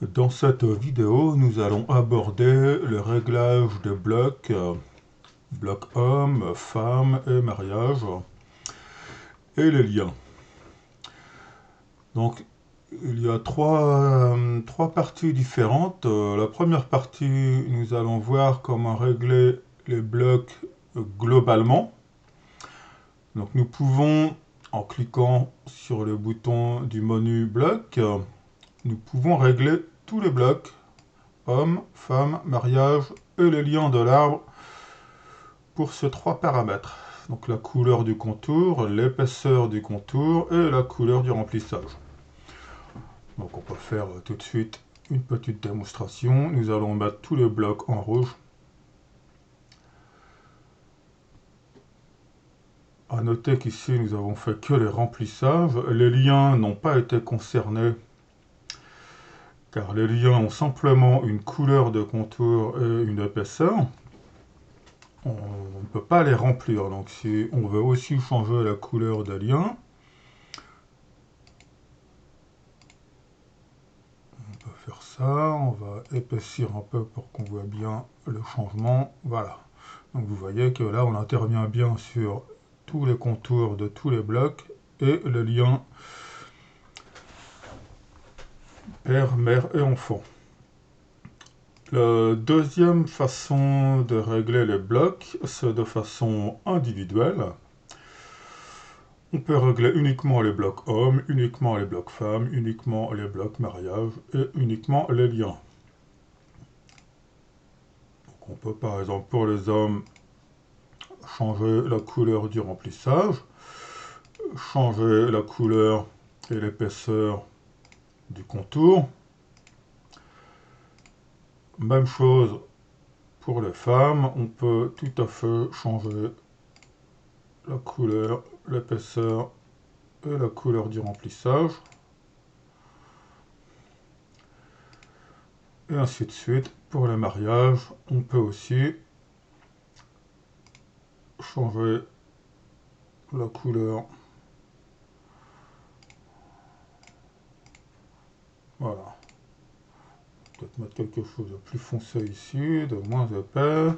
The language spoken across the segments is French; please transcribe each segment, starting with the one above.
Dans cette vidéo, nous allons aborder le réglage des blocs, blocs hommes, femmes et mariage, et les liens. Donc, il y a trois parties différentes. La première partie, nous allons voir comment régler les blocs globalement. Donc, nous pouvons, en cliquant sur le bouton du menu bloc, nous pouvons régler tous les blocs homme, femme, mariage et les liens de l'arbre pour ces trois paramètres. Donc la couleur du contour, l'épaisseur du contour et la couleur du remplissage. Donc on peut faire tout de suite une petite démonstration. Nous allons mettre tous les blocs en rouge. A noter qu'ici nous avons fait que les remplissages. Les liens n'ont pas été concernés car les liens ont simplement une couleur de contour et une épaisseur. On ne peut pas les remplir. Donc si on veut aussi changer la couleur des liens, on peut faire ça. On va épaissir un peu pour qu'on voit bien le changement. Voilà. Donc vous voyez que là on intervient bien sur tous les contours de tous les blocs et le lien père, mère et enfant. La deuxième façon de régler les blocs, c'est de façon individuelle. On peut régler uniquement les blocs hommes, uniquement les blocs femmes, uniquement les blocs mariage et uniquement les liens. Donc on peut par exemple pour les hommes changer la couleur du remplissage, changer la couleur et l'épaisseur du contour. Même chose pour les femmes, on peut tout à fait changer la couleur, l'épaisseur et la couleur du remplissage. Et ainsi de suite. Pour le mariage, on peut aussi changer la couleur. Voilà. Peut-être mettre quelque chose de plus foncé ici, de moins épais.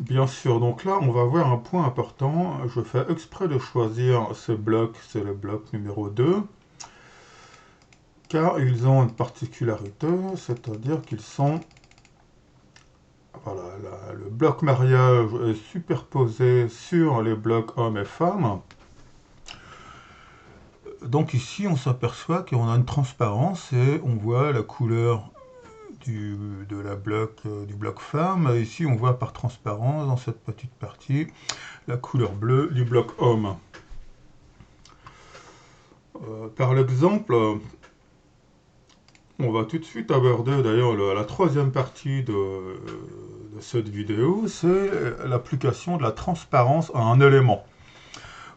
Bien sûr, donc là, on va voir un point important. Je fais exprès de choisir ce bloc, c'est le bloc numéro 2. Car ils ont une particularité, c'est-à-dire qu'ils sont... Voilà, le bloc mariage est superposé sur les blocs hommes et femmes. Donc ici, on s'aperçoit qu'on a une transparence et on voit la couleur du bloc femme. Ici, on voit par transparence, dans cette petite partie, la couleur bleue du bloc homme. Par l'exemple, on va tout de suite aborder d'ailleurs la troisième partie de cette vidéo, c'est l'application de la transparence à un élément.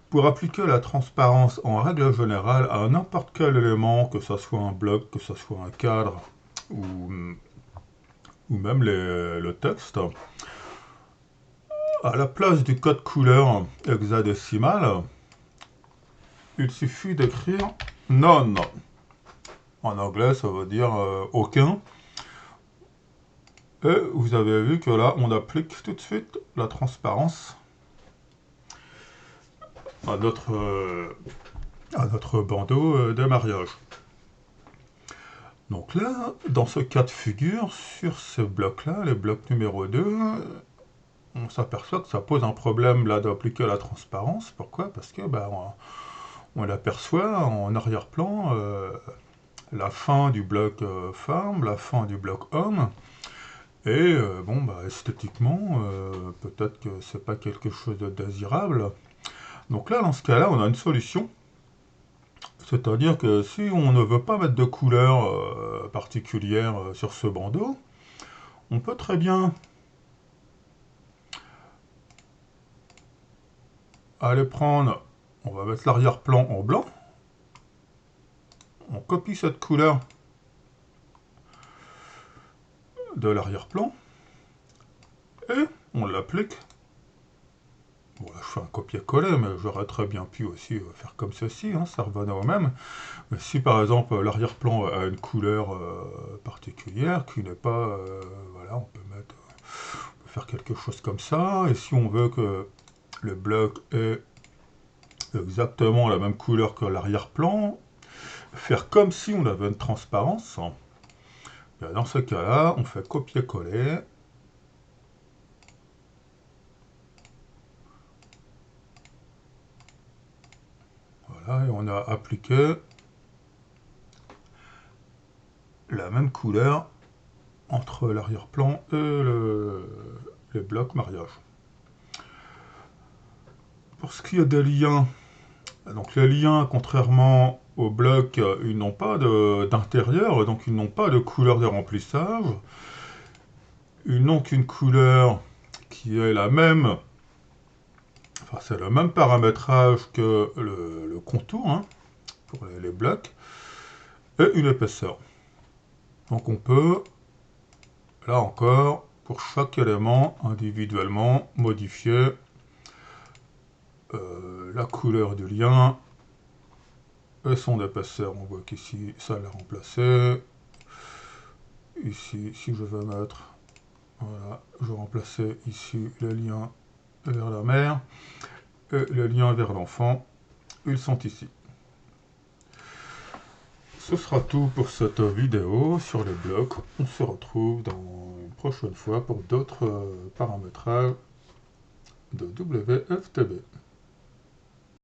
Pour appliquer la transparence en règle générale à n'importe quel élément, que ce soit un bloc, que ce soit un cadre ou même le texte, à la place du code couleur hexadécimal, il suffit d'écrire none. En anglais, ça veut dire aucun. Et vous avez vu que là, on applique tout de suite la transparence à notre bandeau de mariage. Donc là, dans ce cas de figure, sur ce bloc-là, les blocs numéro 2, on s'aperçoit que ça pose un problème là d'appliquer la transparence. Pourquoi? Parce que on aperçoit en arrière-plan la fin du bloc femme, la fin du bloc homme. Et esthétiquement, peut-être que c'est pas quelque chose de désirable. Donc là, dans ce cas-là, on a une solution. C'est-à-dire que si on ne veut pas mettre de couleur particulière sur ce bandeau, on peut très bien aller prendre, on va mettre l'arrière-plan en blanc, on copie cette couleur de l'arrière-plan, et on l'applique. Bon, là, je fais un copier-coller, mais j'aurais très bien pu aussi faire comme ceci, hein, ça revenait au même. Mais si par exemple l'arrière-plan a une couleur particulière, qui n'est pas... voilà, on peut faire quelque chose comme ça, et si on veut que le bloc ait exactement la même couleur que l'arrière-plan, faire comme si on avait une transparence, bien dans ce cas-là, on fait copier-coller. Voilà, et on a appliqué la même couleur entre l'arrière-plan et les blocs mariage. Pour ce qui est des liens, donc les liens, contrairement aux blocs, ils n'ont pas d'intérieur, donc ils n'ont pas de couleur de remplissage. Ils n'ont qu'une couleur qui est la même, enfin c'est le même paramétrage que le contour, hein, pour les blocs, et une épaisseur. Donc on peut, là encore, pour chaque élément individuellement, modifier la couleur du lien et son épaisseur. On voit qu'ici, ça l'a remplacé. Ici, si je veux mettre, voilà, je vais remplacer ici le lien vers la mère et le lien vers l'enfant. Ils sont ici. Ce sera tout pour cette vidéo sur les blocs. On se retrouve dans une prochaine fois pour d'autres paramétrages de WFTB.